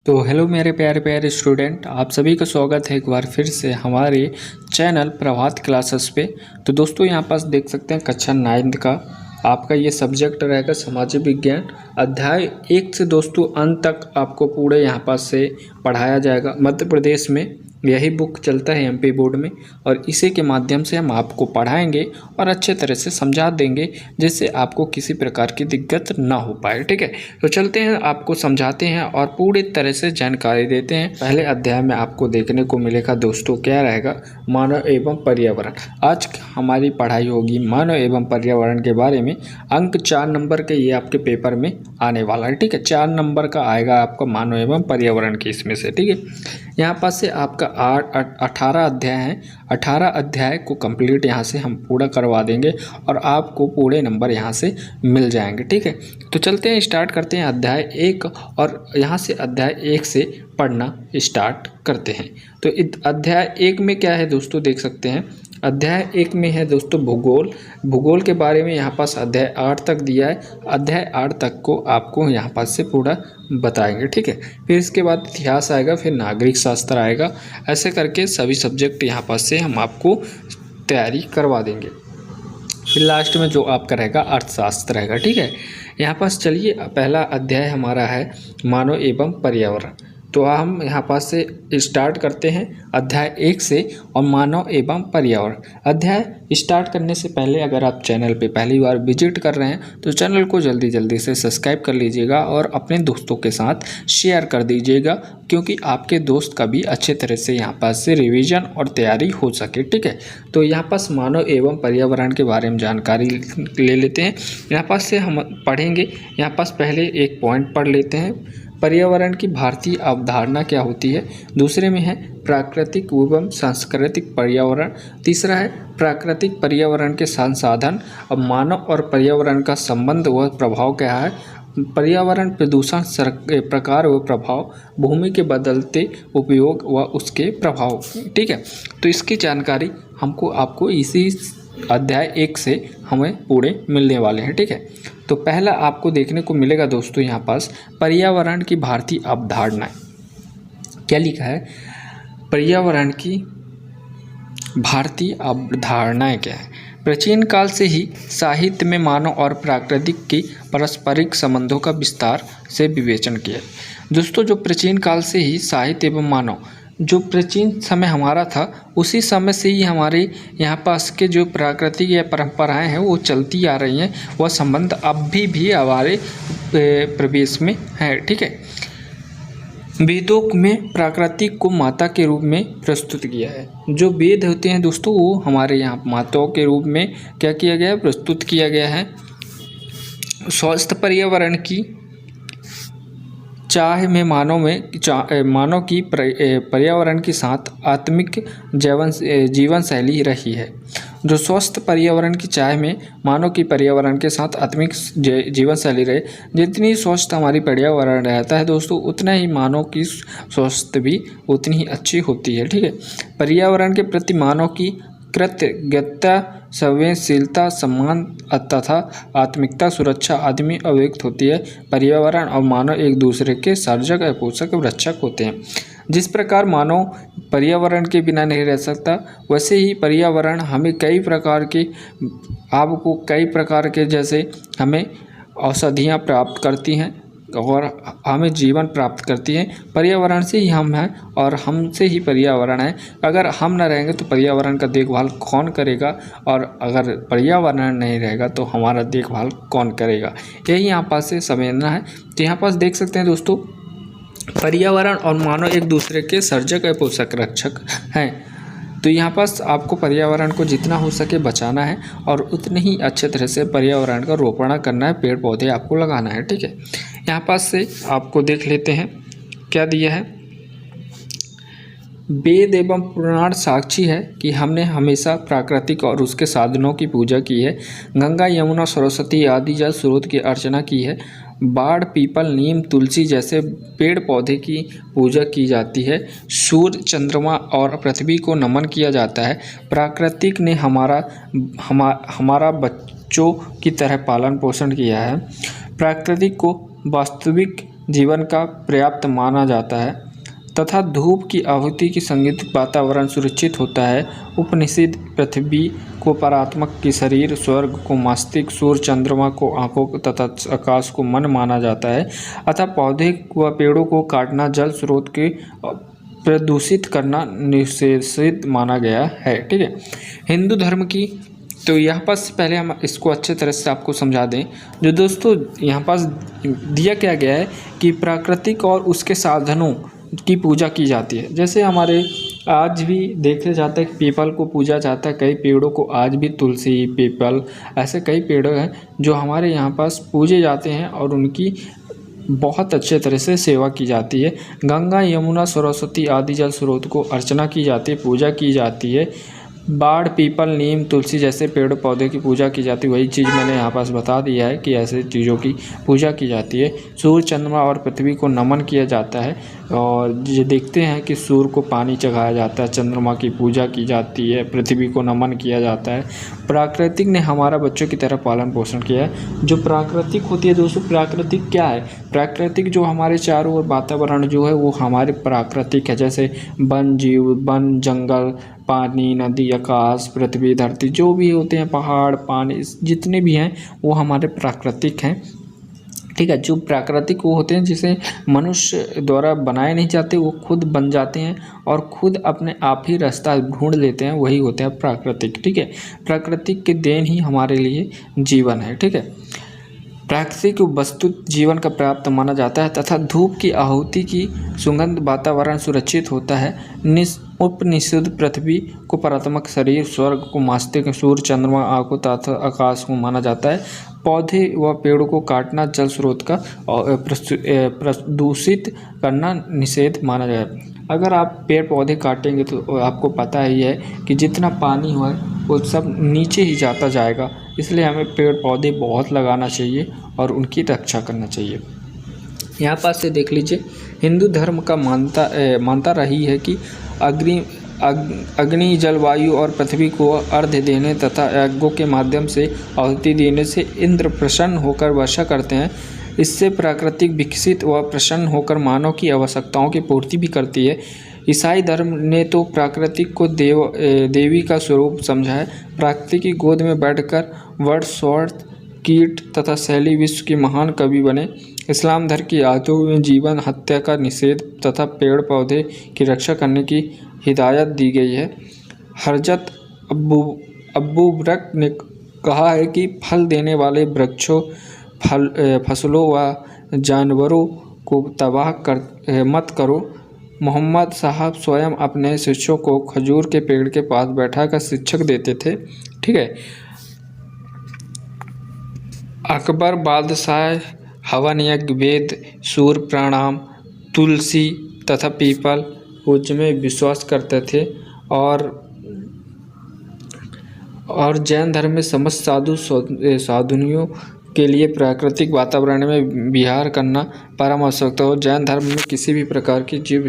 तो हेलो मेरे प्यारे प्यारे स्टूडेंट, आप सभी का स्वागत है एक बार फिर से हमारे चैनल प्रभात क्लासेस पे। तो दोस्तों यहाँ पास देख सकते हैं कक्षा 9 का आपका ये सब्जेक्ट रहेगा सामाजिक विज्ञान अध्याय 1 से दोस्तों अंत तक आपको पूरे यहाँ पास से पढ़ाया जाएगा। मध्य प्रदेश में यही बुक चलता है एमपी बोर्ड में, और इसी के माध्यम से हम आपको पढ़ाएंगे और अच्छे तरह से समझा देंगे जिससे आपको किसी प्रकार की दिक्कत ना हो पाए। ठीक है, तो चलते हैं आपको समझाते हैं और पूरी तरह से जानकारी देते हैं। पहले अध्याय में आपको देखने को मिलेगा दोस्तों क्या रहेगा, मानव एवं पर्यावरण। आज हमारी पढ़ाई होगी मानव एवं पर्यावरण के बारे में। अंक 4 नंबर के ये आपके पेपर में आने वाला है। ठीक है, 4 नंबर का आएगा आपका मानव एवं पर्यावरण की इसमें से। ठीक है, यहाँ पास से आपका 18 अध्याय हैं। 18 अध्याय को कंप्लीट यहाँ से हम पूरा करवा देंगे और आपको पूरे नंबर यहाँ से मिल जाएंगे। ठीक है, तो चलते हैं, स्टार्ट करते हैं अध्याय 1 और यहाँ से अध्याय 1 से पढ़ना स्टार्ट करते हैं। तो अध्याय 1 में क्या है दोस्तों, देख सकते हैं अध्याय 1 में है दोस्तों भूगोल। भूगोल के बारे में यहाँ पास अध्याय 8 तक दिया है। अध्याय 8 तक को आपको यहाँ पास से पूरा बताएंगे। ठीक है, फिर इसके बाद इतिहास आएगा, फिर नागरिक शास्त्र आएगा। ऐसे करके सभी सब्जेक्ट यहाँ पास से हम आपको तैयारी करवा देंगे। फिर लास्ट में जो आपका रहेगा अर्थशास्त्र रहेगा। ठीक है, यहाँ पास चलिए पहला अध्याय हमारा है मानव एवं पर्यावरण। तो हम यहाँ पास से स्टार्ट करते हैं अध्याय 1 से और मानव एवं पर्यावरण। अध्याय स्टार्ट करने से पहले अगर आप चैनल पे पहली बार विजिट कर रहे हैं तो चैनल को जल्दी जल्दी से सब्सक्राइब कर लीजिएगा और अपने दोस्तों के साथ शेयर कर दीजिएगा, क्योंकि आपके दोस्त का भी अच्छे तरह से यहाँ पास से रिविज़न और तैयारी हो सके। ठीक है, तो यहाँ पास मानव एवं पर्यावरण के बारे में जानकारी ले लेते हैं। यहाँ पास से हम पढ़ेंगे। यहाँ पास पहले एक पॉइंट पढ़ लेते हैं, पर्यावरण की भारतीय अवधारणा क्या होती है। दूसरे में है प्राकृतिक एवं सांस्कृतिक पर्यावरण। तीसरा है प्राकृतिक पर्यावरण के संसाधन और मानव और पर्यावरण का संबंध व प्रभाव क्या है। पर्यावरण प्रदूषण प्रकार व प्रभाव, भूमि के बदलते उपयोग व उसके प्रभाव। ठीक है, तो इसकी जानकारी आपको इसी अध्याय 1 से हमें पूरे मिलने वाले हैं। ठीक है, तो पहला आपको देखने को मिलेगा दोस्तों यहाँ पास पर्यावरण की भारतीय अवधारणाएं। क्या लिखा है, पर्यावरण की भारतीय अवधारणाएं क्या है। प्राचीन काल से ही साहित्य में मानव और प्राकृतिक के पारस्परिक संबंधों का विस्तार से विवेचन किया। दोस्तों जो प्राचीन काल से ही साहित्य एवं मानव, जो प्राचीन समय हमारा था उसी समय से ही हमारे यहाँ पास के जो प्राकृतिक या परंपराएं हैं वो चलती आ रही हैं। वह संबंध अब भी हमारे प्रदेश में है। ठीक है, वेदों में प्राकृतिक को माता के रूप में प्रस्तुत किया है। जो वेद होते हैं दोस्तों वो हमारे यहाँ माताओं के रूप में क्या किया गया है, प्रस्तुत किया गया है। स्वस्थ पर्यावरण की चाह में मानव की पर्यावरण के साथ आत्मिक जीवन शैली रही है। जो स्वस्थ पर्यावरण की चाह में मानव की पर्यावरण के साथ आत्मिक जीवन शैली रहे। जितनी स्वस्थ हमारी पर्यावरण रहता है दोस्तों उतना ही मानव की स्वास्थ्य भी उतनी ही अच्छी होती है। ठीक है, पर्यावरण के प्रति मानव की कृतज्ञता, संवेदनशीलता, सम्मान तथा आत्मिकता, सुरक्षा आदि में अभिव्यक्त होती है। पर्यावरण और मानव एक दूसरे के सर्जक और पोषक और रक्षक होते हैं। जिस प्रकार मानव पर्यावरण के बिना नहीं रह सकता, वैसे ही पर्यावरण हमें कई प्रकार के जैसे हमें औषधियाँ प्राप्त करती हैं और हमें जीवन प्राप्त करती हैं। पर्यावरण से ही हम हैं और हमसे ही पर्यावरण है। अगर हम न रहेंगे तो पर्यावरण का देखभाल कौन करेगा, और अगर पर्यावरण नहीं रहेगा तो हमारा देखभाल कौन करेगा, यही यहाँ पास से समझना है। तो यहाँ पास देख सकते हैं दोस्तों पर्यावरण और मानव एक दूसरे के सर्जक और पोषक रक्षक हैं। तो यहाँ पास आपको पर्यावरण को जितना हो सके बचाना है और उतने ही अच्छे तरह से पर्यावरण का रोपण करना है, पेड़ पौधे आपको लगाना है। ठीक है, यहाँ पास से आपको देख लेते हैं क्या दिया है। वेद एवं पुराण साक्षी है कि हमने हमेशा प्राकृतिक और उसके साधनों की पूजा की है। गंगा, यमुना, सरस्वती आदि जल स्रोत की अर्चना की है। बाड़, पीपल, नीम, तुलसी जैसे पेड़ पौधे की पूजा की जाती है। सूर्य, चंद्रमा और पृथ्वी को नमन किया जाता है। प्राकृतिक ने हमारा बच्चों की तरह पालन पोषण किया है। प्राकृतिक को वास्तविक जीवन का पर्याप्त माना जाता है तथा धूप की आहुति की संगीत वातावरण सुरक्षित होता है। उपनिषद पृथ्वी को परात्मक की शरीर, स्वर्ग को मस्तिष्क, सूर्य चंद्रमा को आंखों तथा आकाश को मन माना जाता है। अतः पौधे व पेड़ों को काटना, जल स्रोत के प्रदूषित करना निषेधित माना गया है। ठीक है, हिंदू धर्म की तो यहाँ पास पहले हम इसको अच्छे तरह से आपको समझा दें। जो दोस्तों यहाँ पास दिया क्या गया है कि प्राकृतिक और उसके साधनों की पूजा की जाती है। जैसे हमारे आज भी देखा जाता है कि पीपल को पूजा जाता है, कई पेड़ों को आज भी, तुलसी, पीपल, ऐसे कई पेड़ हैं जो हमारे यहाँ पास पूजे जाते हैं और उनकी बहुत अच्छे तरह से सेवा की जाती है। गंगा, यमुना, सरस्वती आदि जल स्रोत को अर्चना की जाती है, पूजा की जाती है। बाड़, पीपल, नीम, तुलसी जैसे पेड़ पौधे की पूजा की जाती है। वही चीज़ मैंने यहाँ पास बता दिया है कि ऐसे चीज़ों की पूजा की जाती है। सूर्य, चंद्रमा और पृथ्वी को नमन किया जाता है और ये देखते हैं कि सूर्य को पानी चढ़ाया जाता है, चंद्रमा की पूजा की जाती है, पृथ्वी को नमन किया जाता है। प्राकृतिक ने हमारा बच्चों की तरह पालन पोषण किया है। जो प्राकृतिक होती है दोस्तों, प्राकृतिक क्या है? प्राकृतिक जो हमारे चारों ओर वातावरण जो है वो हमारे प्राकृतिक है। जैसे वन जीव, वन, जंगल, पानी, नदी, आकाश, पृथ्वी, धरती, जो भी होते हैं, पहाड़, पानी, जितने भी हैं वो हमारे प्राकृतिक हैं। ठीक है, जो प्राकृतिक वो होते हैं जिसे मनुष्य द्वारा बनाए नहीं जाते, वो खुद बन जाते हैं और खुद अपने आप ही रास्ता ढूंढ लेते हैं, वही होते हैं प्राकृतिक। ठीक है, प्राकृतिक के देन ही हमारे लिए जीवन है। ठीक है, प्राकृतिक वस्तु जीवन का पर्याप्त माना जाता है तथा धूप की आहुति की सुगंध वातावरण सुरक्षित होता है। उपनिषद पृथ्वी को परात्मक शरीर, स्वर्ग को मस्तिष्क, सूर्य चंद्रमा आंखों तथा आकाश को माना जाता है। पौधे व पेड़ों को काटना, जल स्रोत का प्रदूषित करना निषेध माना जाए। अगर आप पेड़ पौधे काटेंगे तो आपको पता ही है कि जितना पानी हुआ वो सब नीचे ही जाता जाएगा, इसलिए हमें पेड़ पौधे बहुत लगाना चाहिए और उनकी रक्षा करना चाहिए। यहाँ पास से देख लीजिए, हिंदू धर्म का मानता रही है कि अग्नि, जलवायु और पृथ्वी को अर्घ्य देने तथा यज्ञों के माध्यम से आहुति देने से इंद्र प्रसन्न होकर वर्षा करते हैं। इससे प्राकृतिक विकसित व प्रसन्न होकर मानव की आवश्यकताओं की पूर्ति भी करती है। ईसाई धर्म ने तो प्राकृतिक को देवी का स्वरूप समझा है। प्रकृति की गोद में बैठकर वर्ड्सवर्थ, कीट तथा शैली विश्व के महान कवि बने। इस्लाम धर्म की आयतों में जीवन हत्या का निषेध तथा पेड़ पौधे की रक्षा करने की हिदायत दी गई है। हजरत अबू बकर ने कहा है कि फल देने वाले वृक्षों, फसलों व जानवरों को तबाह मत करो। मोहम्मद साहब स्वयं अपने शिष्यों को खजूर के पेड़ के पास बैठाकर शिक्षक देते थे। ठीक है, अकबर बादशाह हवन यज्ञ, वेद, सूर्य प्रणाम, तुलसी तथा पीपल पूजा में विश्वास करते थे और जैन धर्म में समस्त साधुनियों के लिए प्राकृतिक वातावरण में विहार करना परम आवश्यकता हो। जैन धर्म में किसी भी प्रकार की जीव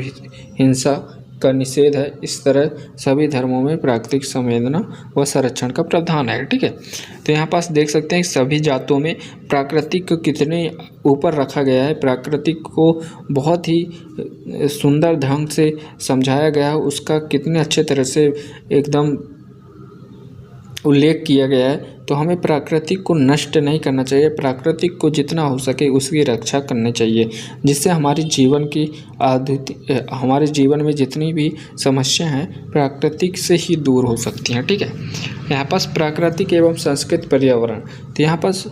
हिंसा का निषेध है। इस तरह सभी धर्मों में प्राकृतिक संवेदना व संरक्षण का प्रावधान है। ठीक है, तो यहाँ पास देख सकते हैं सभी जातों में प्राकृतिक को कितने ऊपर रखा गया है। प्राकृतिक को बहुत ही सुंदर ढंग से समझाया गया है, उसका कितने अच्छे तरह से एकदम उल्लेख किया गया है। तो हमें प्राकृतिक को नष्ट नहीं करना चाहिए, प्राकृतिक को जितना हो सके उसकी रक्षा करनी चाहिए, जिससे हमारे जीवन में जितनी भी समस्या हैं प्राकृतिक से ही दूर हो सकती हैं। ठीक है, यहाँ पास प्राकृतिक एवं संस्कृत पर्यावरण, तो यहाँ पास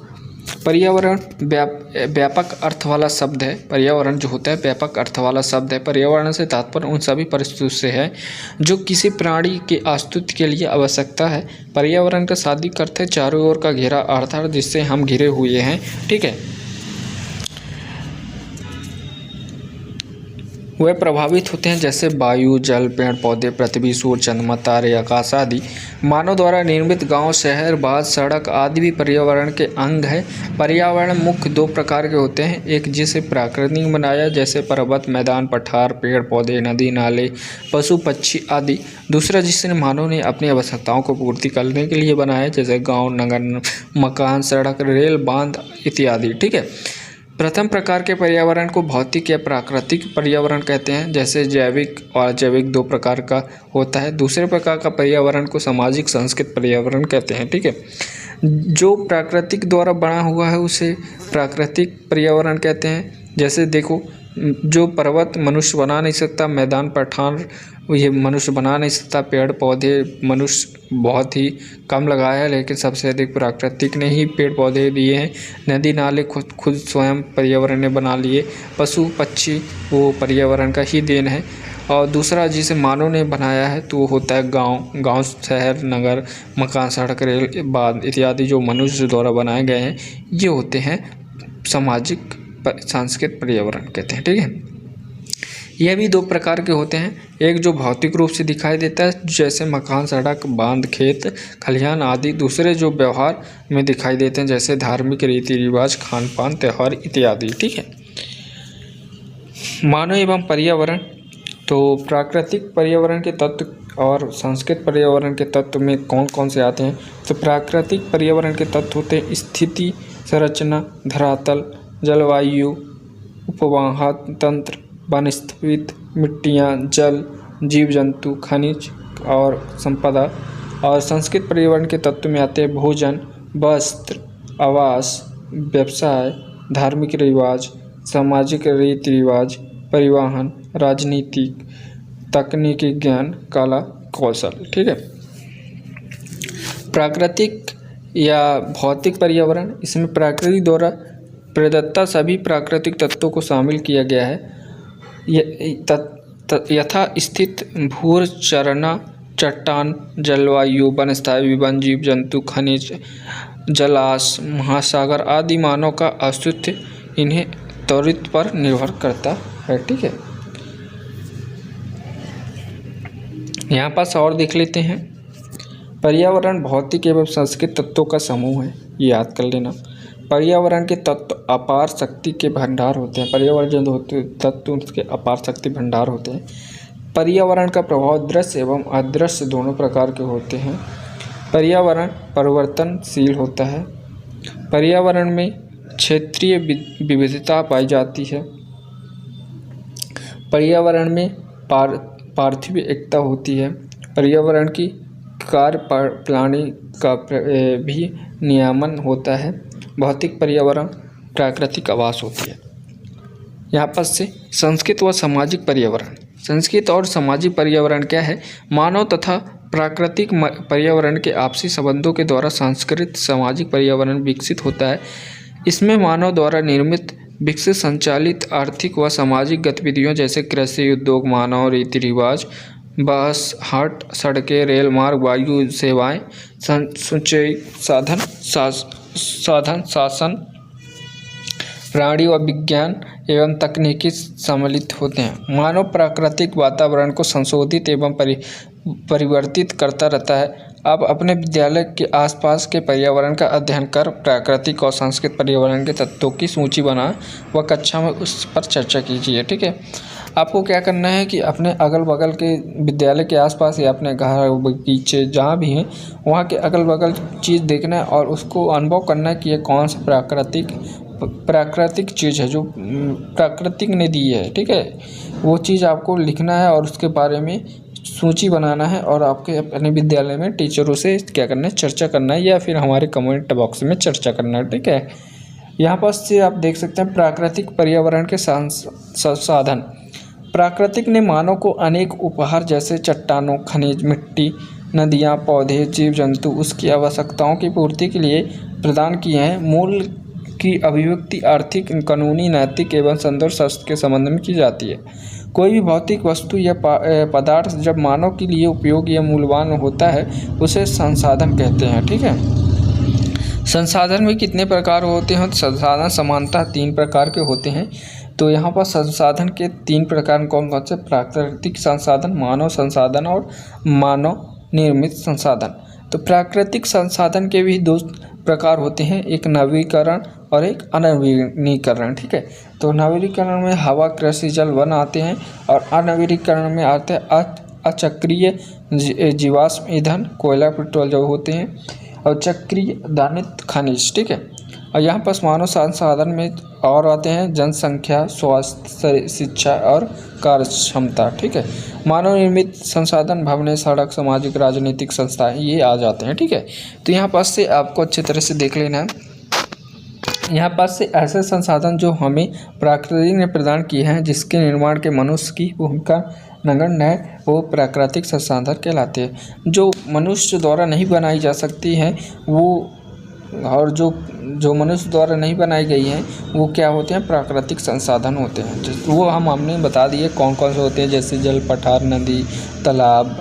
पर्यावरण व्यापक अर्थ वाला शब्द है। पर्यावरण जो होता है व्यापक अर्थ वाला शब्द है। पर्यावरण से तात्पर्य उन सभी परिस्थितियों से है जो किसी प्राणी के अस्तित्व के लिए आवश्यकता है। पर्यावरण का शाब्दिक अर्थ है चारों ओर का घेरा, अर्थात जिससे हम घिरे हुए हैं। ठीक है, वे प्रभावित होते हैं जैसे वायु, जल, पेड़ पौधे, पृथ्वी, सूर्य, चंद्रमा, तारे, आकाश आदि। मानव द्वारा निर्मित गांव, शहर, बाग, सड़क आदि भी पर्यावरण के अंग है। पर्यावरण मुख्य दो प्रकार के होते हैं, एक जिसे प्राकृतिक बनाया जैसे पर्वत, मैदान, पठार, पेड़ पौधे, नदी, नाले, पशु पक्षी आदि। दूसरा जिसे मानव ने अपनी आवश्यकताओं को पूर्ति करने के लिए बनाया जैसे गाँव, नगर, मकान, सड़क, रेल, बांध इत्यादि। ठीक है, प्रथम प्रकार के पर्यावरण को भौतिक या प्राकृतिक पर्यावरण कहते हैं, जैसे जैविक और अजैविक दो प्रकार का होता है। दूसरे प्रकार का पर्यावरण को सामाजिक सांस्कृतिक पर्यावरण कहते हैं। ठीक है, जो प्राकृतिक द्वारा बना हुआ है उसे प्राकृतिक पर्यावरण कहते हैं। जैसे देखो, जो पर्वत मनुष्य बना नहीं सकता, मैदान पठार ये मनुष्य बना नहीं सकता, पेड़ पौधे मनुष्य बहुत ही कम लगाया है, लेकिन सबसे अधिक प्राकृतिक ने ही पेड़ पौधे दिए हैं। नदी नाले खुद स्वयं पर्यावरण ने बना लिए। पशु पक्षी वो पर्यावरण का ही देन है। और दूसरा जिसे मानव ने बनाया है तो वो होता है गांव, शहर, नगर, मकान, सड़क, रेल, बांध इत्यादि जो मनुष्य द्वारा बनाए गए हैं, ये होते हैं सामाजिक सांस्कृतिक पर्यावरण कहते हैं। ठीक है, यह भी दो प्रकार के होते हैं। एक जो भौतिक रूप से दिखाई देता है, जैसे मकान, सड़क, बांध, खेत खलिहान आदि। दूसरे जो व्यवहार में दिखाई देते हैं, जैसे धार्मिक रीति रिवाज, खान पान, त्यौहार इत्यादि। ठीक है, मानव एवं पर्यावरण। तो प्राकृतिक पर्यावरण के तत्व और सांस्कृतिक पर्यावरण के तत्व में कौन कौन से आते हैं? तो प्राकृतिक पर्यावरण के तत्व होते हैं स्थिति, संरचना, धरातल, जलवायु, उपवहन तंत्र, वनस्पति, मिट्टियाँ, जल, जीव जंतु, खनिज और संपदा। और सांस्कृतिक पर्यावरण के तत्व में आते हैं भोजन, वस्त्र, आवास, व्यवसाय, धार्मिक रिवाज, सामाजिक रीति रिवाज, परिवहन, राजनीतिक, तकनीकी ज्ञान, कला, कौशल। ठीक है, प्राकृतिक या भौतिक पर्यावरण, इसमें प्रकृति द्वारा प्रदत्ता सभी प्राकृतिक तत्वों को शामिल किया गया है। यथा स्थित भूचरना, चट्टान, जलवायु, वनस्थायी, वन, जीव जंतु, खनिज, जलाश, महासागर आदि मानव का अस्तित्व इन्हें त्वरित पर निर्भर करता है। ठीक है, यहाँ पास और देख लेते हैं। पर्यावरण भौतिक एवं सांस्कृतिक तत्वों का समूह है, ये याद कर लेना। पर्यावरण के तत्व अपार शक्ति के भंडार होते हैं। पर्यावरण जो होते तत्व उसके अपार शक्ति भंडार होते हैं। पर्यावरण का प्रभाव दृश्य एवं अदृश्य दोनों प्रकार के होते हैं। पर्यावरण परिवर्तनशील होता है। पर्यावरण में क्षेत्रीय विविधता पाई जाती है। पर्यावरण में पार्थिव एकता होती है। पर्यावरण की कार्य प्रणाली का भी नियमन होता है। भौतिक पर्यावरण प्राकृतिक आवास होती है। यहाँ पर से सांस्कृतिक व सामाजिक पर्यावरण। सांस्कृतिक और सामाजिक पर्यावरण क्या है? मानव तथा प्राकृतिक पर्यावरण के आपसी संबंधों के द्वारा सांस्कृतिक सामाजिक पर्यावरण विकसित होता है। इसमें मानव द्वारा निर्मित, विकसित, संचालित आर्थिक व सामाजिक गतिविधियों जैसे कृषि, उद्योग, मानव रीति रिवाज, बस, हाट, सड़कें, रेल मार्ग, वायु सेवाएं, संचयी साधन, शासन, प्राणी व विज्ञान एवं तकनीकी सम्मिलित होते हैं। मानव प्राकृतिक वातावरण को संशोधित एवं परिवर्तित करता रहता है। आप अपने विद्यालय के आसपास के पर्यावरण का अध्ययन कर प्राकृतिक और सांस्कृतिक पर्यावरण के तत्वों की सूची बना व कक्षा में उस पर चर्चा कीजिए। ठीक है, आपको क्या करना है कि अपने अगल बगल के विद्यालय के आसपास या अपने घर बगीचे जहाँ भी हैं वहाँ के अगल बगल चीज़ देखना है और उसको अनुभव करना है कि ये कौन सा प्राकृतिक चीज़ है जो प्राकृतिक ने दी है। ठीक है, वो चीज़ आपको लिखना है और उसके बारे में सूची बनाना है और आपके अपने विद्यालय में टीचरों से क्या करना है, चर्चा करना है या फिर हमारे कमेंट बॉक्स में चर्चा करना है। ठीक है, यहाँ पर से आप देख सकते हैं प्राकृतिक पर्यावरण के संसाधन। प्राकृतिक ने मानव को अनेक उपहार जैसे चट्टानों, खनिज, मिट्टी, नदियाँ, पौधे, जीव जंतु उसकी आवश्यकताओं की पूर्ति के लिए प्रदान किए हैं। मूल की अभिव्यक्ति आर्थिक, कानूनी, नैतिक एवं सौंदर्य शास्त्र के संबंध में की जाती है। कोई भी भौतिक वस्तु या पदार्थ जब मानव के लिए उपयोगी या मूल्यवान होता है उसे संसाधन कहते हैं। ठीक है, संसाधन में कितने प्रकार होते हैं? संसाधन समानतः 3 प्रकार के होते हैं। तो यहाँ पर संसाधन के 3 प्रकार कौन कौन से? प्राकृतिक संसाधन, मानव संसाधन और मानव निर्मित संसाधन। तो प्राकृतिक संसाधन के भी 2 प्रकार होते हैं, एक नवीकरण और एक अनवीनीकरण। ठीक है, तो नवीकरण में हवा, कृषि, जल, वन आते हैं और अनवीनीकरण में आते हैं अचक्रीय जीवाश्म ईंधन, कोयला, पेट्रोल जो होते हैं और चक्रीय दानित खनिज। ठीक है, और यहाँ पर मानव संसाधन में और आते हैं जनसंख्या, स्वास्थ्य, शिक्षा और कार्य क्षमता। ठीक है, मानव निर्मित संसाधन, भवन, सड़क, सामाजिक राजनीतिक संस्थाएं, ये आ जाते हैं। ठीक है, तो यहाँ पास से आपको अच्छी तरह से देख लेना है। यहाँ पास से ऐसे संसाधन जो हमें प्रकृति ने प्रदान किए हैं, जिसके निर्माण के मनुष्य की भूमिका नगण्य है, वो प्राकृतिक संसाधन कहलाते हैं। जो मनुष्य द्वारा नहीं बनाई जा सकती हैं वो, और जो मनुष्य द्वारा नहीं बनाई गई हैं वो क्या होते हैं, प्राकृतिक संसाधन होते हैं। वो हमने बता दिए कौन कौन से होते हैं, जैसे जल, पठार, नदी, तालाब,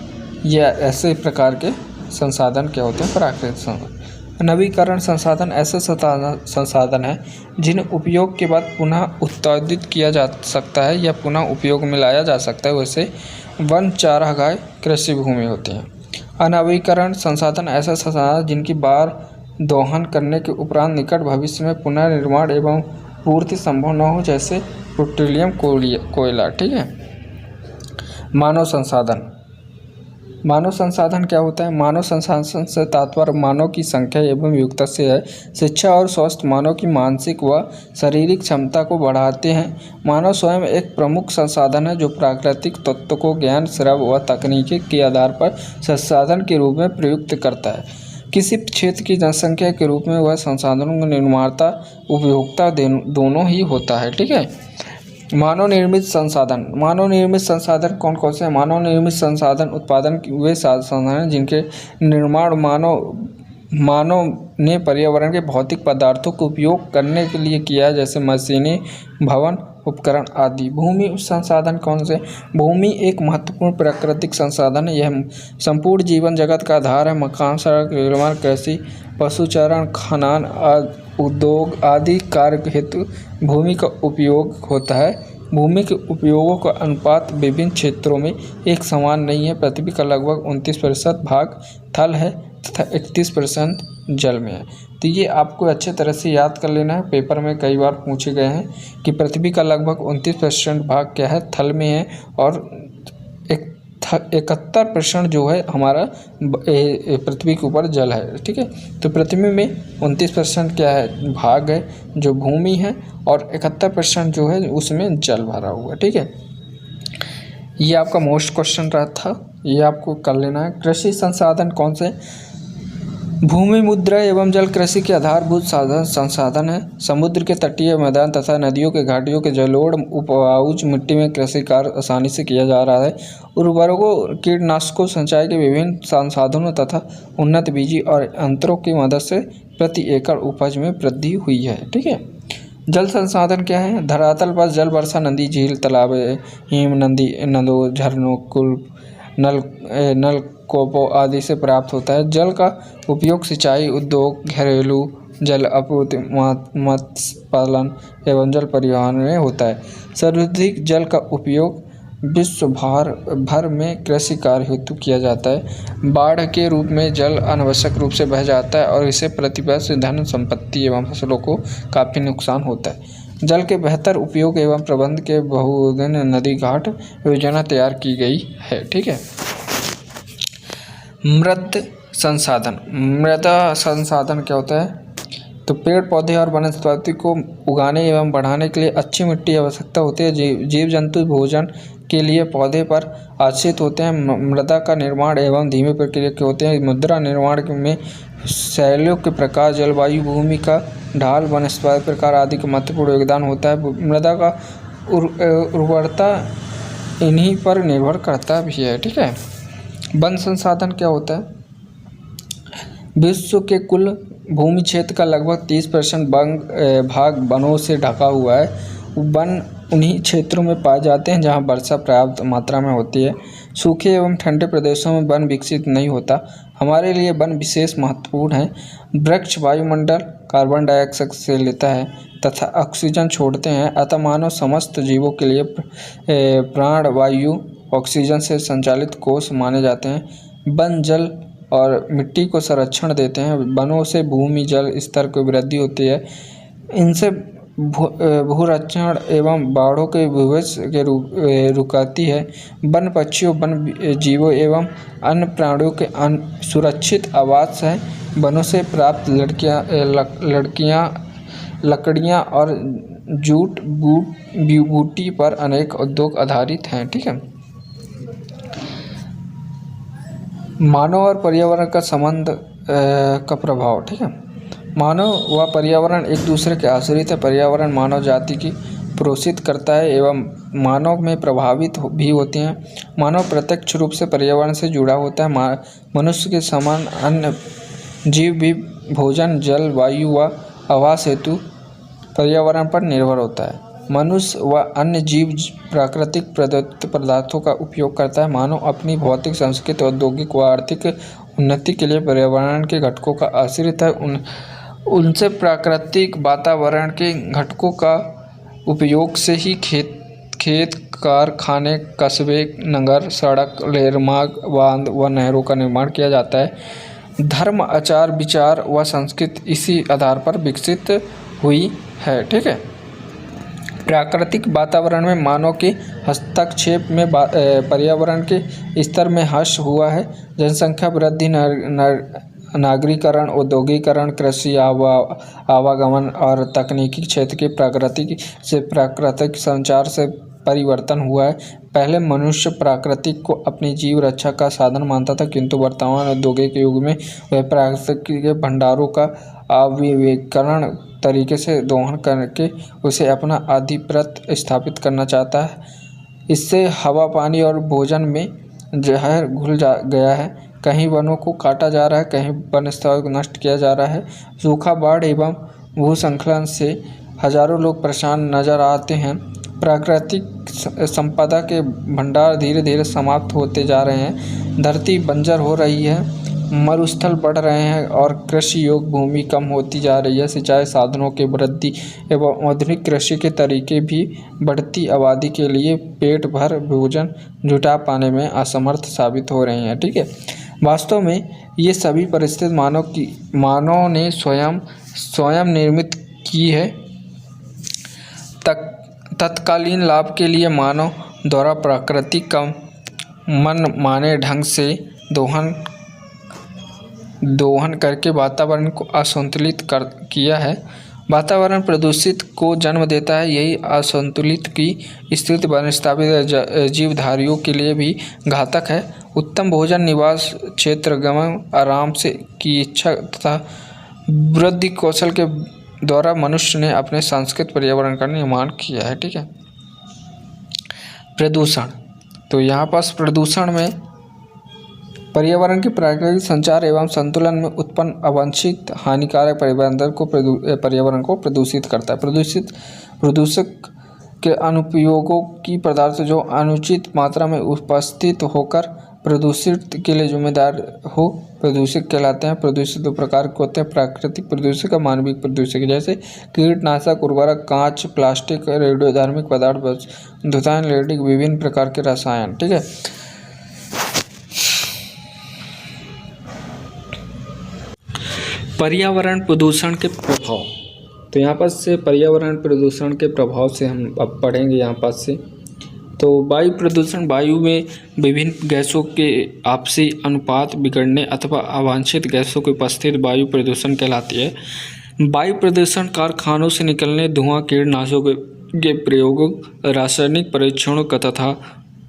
या ऐसे प्रकार के संसाधन क्या होते हैं, प्राकृतिक संसाधन। नवीकरण संसाधन ऐसे संसाधन हैं जिन्हें उपयोग के बाद पुनः उत्पादित किया जा सकता है या पुनः उपयोग में लाया जा सकता है, वैसे वन, चारागाह, कृषि भूमि होते हैं। अनवीकरण संसाधन ऐसे संसाधन जिनकी बार दोहन करने के उपरांत निकट भविष्य में पुनर्निर्माण एवं पूर्ति संभव न हो, जैसे पेट्रोलियम, कोयला। ठीक है, मानव संसाधन। मानव संसाधन क्या होता है? मानव संसाधन से तात्पर्य मानव की संख्या एवं योग्यता से है। शिक्षा और स्वास्थ्य मानव की मानसिक व शारीरिक क्षमता को बढ़ाते हैं। मानव स्वयं एक प्रमुख संसाधन है जो प्राकृतिक तत्वों को ज्ञान, श्रम व तकनीकी के आधार पर संसाधन के रूप में प्रयुक्त करता है। किसी क्षेत्र की जनसंख्या के रूप में वह संसाधनों का निर्माता, उपभोक्ता दोनों ही होता है। ठीक है, मानव निर्मित संसाधन। मानव निर्मित संसाधन कौन कौन से हैं? मानव निर्मित संसाधन उत्पादन वे संसाधन हैं जिनके निर्माण मानव ने पर्यावरण के भौतिक पदार्थों का उपयोग करने के लिए किया है, जैसे मशीनें, भवन, उपकरण आदि। भूमि संसाधन कौन से? भूमि एक महत्वपूर्ण प्राकृतिक संसाधन है। यह संपूर्ण जीवन जगत का आधार है। मकान, सड़क, रेलमार्ग, कृषि, पशुचारण, खनन, उद्योग आदि कार्य हेतु भूमि का उपयोग होता है। भूमि के उपयोगों का अनुपात विभिन्न क्षेत्रों में एक समान नहीं है। पृथ्वी का लगभग 29% भाग थल है तथा 31% जल में है। तो ये आपको अच्छे तरह से याद कर लेना है। पेपर में कई बार पूछे गए हैं कि पृथ्वी का लगभग 29% भाग क्या है, थल में है, और 71% जो है हमारा पृथ्वी के ऊपर जल है। ठीक है, तो पृथ्वी में 29% क्या है, भाग है जो भूमि है, और 71% जो है उसमें जल भरा हुआ है। ठीक है, ये आपका मोस्ट क्वेश्चन रहा था, ये आपको कर लेना है। कृषि संसाधन कौन से? भूमि, मुद्रा एवं जल कृषि के आधारभूत संसाधन है। समुद्र के तटीय मैदान तथा नदियों के घाटियों के जलोढ़ उपजाऊ मिट्टी में कृषि कार्य आसानी से किया जा रहा है। उर्वरकों, कीटनाशकों, सिंचाई के विभिन्न संसाधनों तथा उन्नत बीजी और यंत्रों की मदद से प्रति एकड़ उपज में वृद्धि हुई है। ठीक है, जल संसाधन क्या है? धरातल पर जल वर्षा, नदी, झील, तालाब, हिम, नदों, झरनों, कुल, नलकूपों आदि से प्राप्त होता है। जल का उपयोग सिंचाई, उद्योग, घरेलू जल आपूर्ति, मत्स्य पालन एवं जल परिवहन में होता है। सर्वाधिक जल का उपयोग विश्व भर में कृषि कार्य हेतु किया जाता है। बाढ़ के रूप में जल अनावश्यक रूप से बह जाता है और इससे प्रतिवर्ष से धन संपत्ति एवं फसलों को काफ़ी नुकसान होता है। जल के बेहतर उपयोग एवं प्रबंध के बहुदिन नदी घाट योजना तैयार की गई है। ठीक है, मृदा संसाधन। मृदा संसाधन क्या होता है? तो पेड़ पौधे और वनस्पति को उगाने एवं बढ़ाने के लिए अच्छी मिट्टी की आवश्यकता होती है। जीव जंतु भोजन के लिए पौधे पर आश्रित होते हैं। मृदा का निर्माण एवं धीमी प्रक्रिया के होते हैं। मुद्रा निर्माण में शैलियों के प्रकार, जलवायु, भूमि का ढाल, वनस्पति प्रकार आदि का महत्वपूर्ण योगदान होता है। मृदा का उर्वरता इन्हीं पर निर्भर करता भी है। ठीक है, वन संसाधन क्या होता है? विश्व के कुल भूमि क्षेत्र का लगभग 30% भाग वनों से ढका हुआ है। वन उन्हीं क्षेत्रों में पाए जाते हैं जहां वर्षा पर्याप्त मात्रा में होती है। सूखे एवं ठंडे प्रदेशों में वन विकसित नहीं होता। हमारे लिए वन विशेष महत्वपूर्ण है। वृक्ष वायुमंडल कार्बन डाइऑक्साइड से लेता है तथा ऑक्सीजन छोड़ते हैं, अतः मानव समस्त जीवों के लिए प्राण वायु ऑक्सीजन से संचालित कोष माने जाते हैं। वन जल और मिट्टी को संरक्षण देते हैं। वनों से भूमि जल स्तर की वृद्धि होती है। इनसे भूरक्षण एवं बाढ़ों के भविष्य के रुकाती है। वन पक्षियों, वन जीवों एवं अन्य प्राणियों के सुरक्षित आवास है। वनों से प्राप्त लकड़ियाँ लकड़ियाँ और जूट बूटी पर अनेक उद्योग आधारित हैं। ठीक है। मानव और पर्यावरण का संबंध का प्रभाव। ठीक है। मानव व पर्यावरण एक दूसरे के आश्रित है। पर्यावरण मानव जाति की पोषित करता है एवं मानव में प्रभावित भी होते हैं। मानव प्रत्यक्ष रूप से पर्यावरण से जुड़ा होता है। मनुष्य के समान अन्य जीव भी भोजन, जल, वायु व आवास हेतु पर्यावरण पर निर्भर होता है। मनुष्य व अन्य जीव प्राकृतिक पदार्थों का उपयोग करता है। मानव अपनी भौतिक, सांस्कृतिक, औद्योगिक व आर्थिक उन्नति के लिए पर्यावरण के घटकों का आश्रित है। उनसे प्राकृतिक वातावरण के घटकों का उपयोग से ही खेत, कारखाने, कस्बे, नगर, सड़क, रेलमार्ग, बांध व नहरों का निर्माण किया जाता है। धर्म, आचार, विचार व संस्कृति इसी आधार पर विकसित हुई है। ठीक है। प्राकृतिक वातावरण में मानव के हस्तक्षेप में पर्यावरण के स्तर में ह्रास हुआ है। जनसंख्या वृद्धि, नागरीकरण, औद्योगिकरण, कृषि, आवागमन और तकनीकी क्षेत्र के प्राकृतिक संचार से परिवर्तन हुआ है। पहले मनुष्य प्राकृतिक को अपनी जीव रक्षा का साधन मानता था, किंतु वर्तमान औद्योगिक युग में वह प्राकृतिक के भंडारों का अविवेकरण तरीके से दोहन करके उसे अपना आधिपत्य स्थापित करना चाहता है। इससे हवा, पानी और भोजन में जहर घुल गया है। कहीं वनों को काटा जा रहा है, कहीं वन स्थल को नष्ट किया जा रहा है। सूखा, बाढ़ एवं भूस्खलन से हजारों लोग परेशान नजर आते हैं। प्राकृतिक संपदा के भंडार धीरे धीरे समाप्त होते जा रहे हैं। धरती बंजर हो रही है, मरुस्थल बढ़ रहे हैं और कृषि योग्य भूमि कम होती जा रही है। सिंचाई साधनों की वृद्धि एवं आधुनिक कृषि के तरीके भी बढ़ती आबादी के लिए पेट भर भोजन जुटा पाने में असमर्थ साबित हो रहे हैं। ठीक है। वास्तव में ये सभी परिस्थिति मानव ने स्वयं निर्मित की है। तत्कालीन लाभ के लिए मानव द्वारा प्रकृति का मनमाने ढंग से दोहन करके वातावरण को असंतुलित किया है। वातावरण प्रदूषित को जन्म देता है। यही असंतुलित की स्थिति वनस्पति जीवधारियों के लिए भी घातक है। उत्तम भोजन, निवास क्षेत्र, गमन, आराम से की इच्छा तथा वृद्धि कौशल के द्वारा मनुष्य ने अपने सांस्कृतिक पर्यावरण का निर्माण किया है। ठीक है। प्रदूषण। तो यहाँ पास प्रदूषण में पर्यावरण के प्राकृतिक संचार एवं संतुलन में उत्पन्न अवांछित हानिकारक पर्यावरण को प्रदूषित करता है। प्रदूषक के अनुप्रयोगों की पदार्थ जो अनुचित मात्रा में उपस्थित होकर प्रदूषित के लिए जिम्मेदार हो प्रदूषक कहलाते हैं। प्रदूषित दो प्रकार के होते हैं, प्राकृतिक प्रदूषक और मानवीय प्रदूषक। जैसे कीटनाशक, उर्वरक, कांच, प्लास्टिक, रेडियोधर्मिक पदार्थ, रसायन, लेडिक, विभिन्न प्रकार के रसायन। ठीक है। पर्यावरण प्रदूषण के प्रभाव। तो यहाँ पास से पर्यावरण प्रदूषण के प्रभाव से हम अब पढ़ेंगे। यहाँ पास से तो वायु प्रदूषण, वायु में विभिन्न गैसों के आपसी अनुपात बिगड़ने अथवा अवांछित गैसों की उपस्थिति वायु प्रदूषण कहलाती है। वायु प्रदूषण कारखानों से निकलने धुआं, कीटनाशकों के प्रयोगों, रासायनिक परीक्षणों का तथा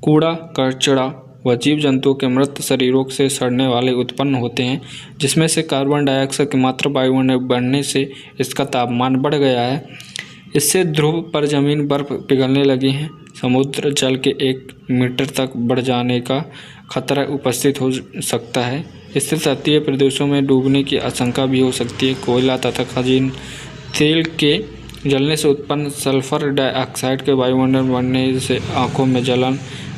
कूड़ा कचरा व जीव जंतुओं के मृत शरीरों से सड़ने वाले उत्पन्न होते हैं, जिसमें से कार्बन डाइऑक्साइड की मात्रा वायुमंडल में बढ़ने से इसका तापमान बढ़ गया है। इससे ध्रुव पर जमीन बर्फ पिघलने लगी है। समुद्र जल के 1 मीटर तक बढ़ जाने का खतरा उपस्थित हो सकता है। इससे तटीय प्रदेशों में डूबने की आशंका भी हो सकती है। कोयला तथा खनिज तेल के जलने से उत्पन्न सल्फर डाइऑक्साइड के वायुमंडल में बढ़ने से आँखों में जलन,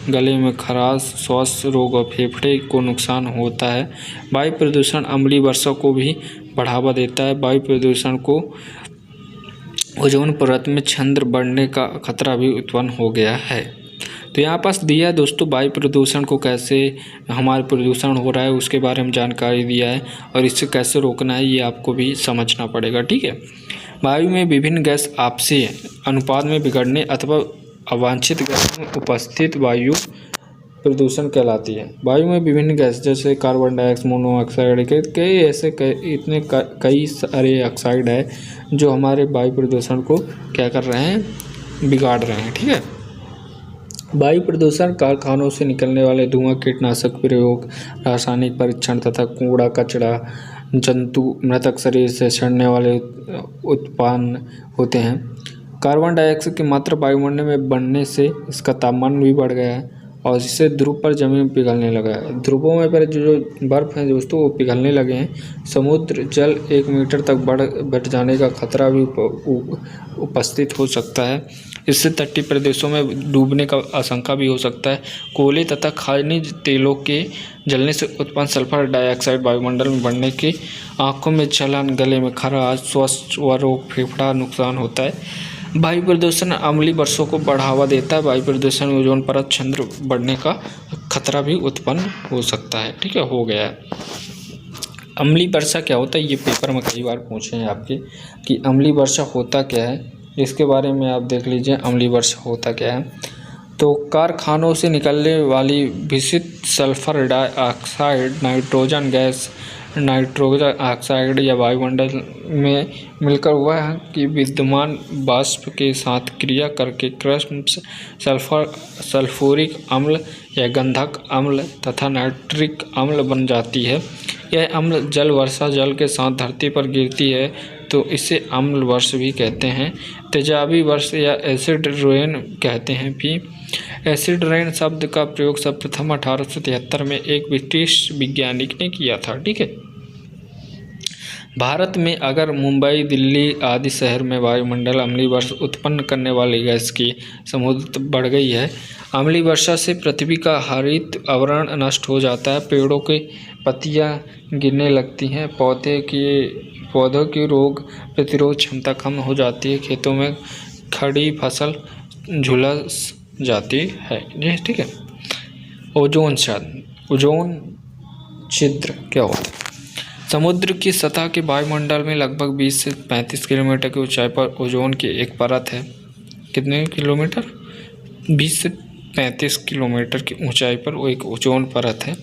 गले में खराश, श्वास रोग और फेफड़े को नुकसान होता है। वायु प्रदूषण अम्लीय वर्षा को भी बढ़ावा देता है। वायु प्रदूषण को ओजोन परत में छिद्र बढ़ने का खतरा भी उत्पन्न हो गया है। तो यहाँ पास दिया है दोस्तों, वायु प्रदूषण को कैसे हमारे प्रदूषण हो रहा है उसके बारे में जानकारी दिया है और इससे कैसे रोकना है ये आपको भी समझना पड़ेगा। ठीक है। वायु में विभिन्न गैस आपसी अनुपात में बिगड़ने अथवा अवांछित गैसों में उपस्थित वायु प्रदूषण कहलाती है। वायु में विभिन्न गैस जैसे कार्बन डाइऑक्साइड, मोनोऑक्साइड के कई ऐसे कई सारे ऑक्साइड है जो हमारे वायु प्रदूषण को क्या कर रहे हैं, बिगाड़ रहे हैं। ठीक है। वायु प्रदूषण कारखानों से निकलने वाले धुआं, कीटनाशक प्रयोग, रासायनिक परीक्षण तथा कूड़ा कचरा, जंतु, मृतक शरीर से सड़ने वाले उत्पन्न होते हैं। कार्बन डाइऑक्साइड की मात्रा वायुमंडल में बढ़ने से इसका तापमान भी बढ़ गया है और इससे ध्रुव पर जमीन पिघलने लगा है। ध्रुवों में पर जो बर्फ़ है दोस्तों वो पिघलने लगे हैं। समुद्र जल 1 मीटर तक बढ़ जाने का खतरा भी उपस्थित हो सकता है। इससे तटीय प्रदेशों में डूबने का आशंका भी हो सकता है। कोयले तथा खनिज तेलों के जलने से उत्पन्न सल्फर डाइऑक्साइड वायुमंडल में बढ़ने के आँखों में जलन, गले में खराश, श्वास रोग, फेफड़ा नुकसान होता है। वायु प्रदूषण अम्लीय वर्षों को बढ़ावा देता है। वायु प्रदूषण में ओजोन परत छिद्र बढ़ने का खतरा भी उत्पन्न हो सकता है। ठीक है, हो गया है। अम्लीय वर्षा क्या होता है, ये पेपर में कई बार पूछे हैं आपके कि अम्लीय वर्षा होता क्या है, इसके बारे में आप देख लीजिए अम्लीय वर्षा होता क्या है। तो कारखानों से निकलने वाली विषित sulphur dioxide, nitrogen gas, nitrogen oxide या वायुमंडल में मिलकर वह कि विद्यमान वाष्प के साथ क्रिया करके कृष्ण सल्फ्यूरिक अम्ल या गंधक अम्ल तथा नाइट्रिक अम्ल बन जाती है। यह अम्ल जल वर्षा जल के साथ धरती पर गिरती है तो इसे अम्ल वर्ष भी कहते हैं। तेजाबी वर्ष या एसिड रेन कहते हैं भी। एसिड रेन शब्द का प्रयोग सर्वप्रथम 1873 में एक ब्रिटिश वैज्ञानिक ने किया था। ठीक है। भारत में अगर मुंबई, दिल्ली आदि शहर में वायुमंडल अम्लीय वर्षा उत्पन्न करने वाली गैस की समुद्र बढ़ गई है। अम्लीय वर्षा से पृथ्वी का हरित आवरण नष्ट हो जाता है, पेड़ों की पत्तियां गिरने लगती हैं, पौधों की रोग प्रतिरोध क्षमता कम हो जाती है, खेतों में खड़ी फसल झुलस जाती है। ठीक है। ओजोन छिद्र क्या होता है? समुद्र की सतह के वायुमंडल में लगभग 20 से 35 किलोमीटर की ऊंचाई पर ओजोन की एक परत है। कितने किलोमीटर? 20 से 35 किलोमीटर की ऊंचाई पर वो एक ओजोन परत है।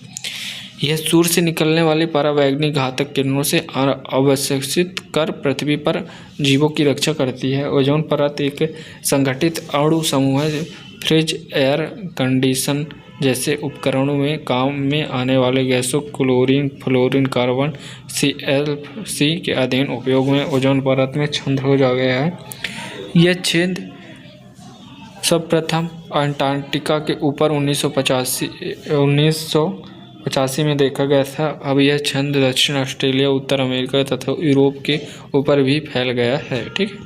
यह सूर्य से निकलने वाली परावैंगनी घातक किरणों से अवशोषित कर पृथ्वी पर जीवों की रक्षा करती है। ओजोन परत एक संगठित अणु समूह है। फ्रिज, एयर कंडीशन जैसे उपकरणों में काम में आने वाले गैसों क्लोरीन, फ्लोरीन, कार्बन, CFC के अधीन उपयोग में ओजोन परत में छिद्र हो जा गया है। यह छिद्र सर्वप्रथम अंटार्कटिका के ऊपर 1985 में देखा गया था। अब यह छिद्र दक्षिण ऑस्ट्रेलिया, उत्तर अमेरिका तथा यूरोप के ऊपर भी फैल गया है। ठीक।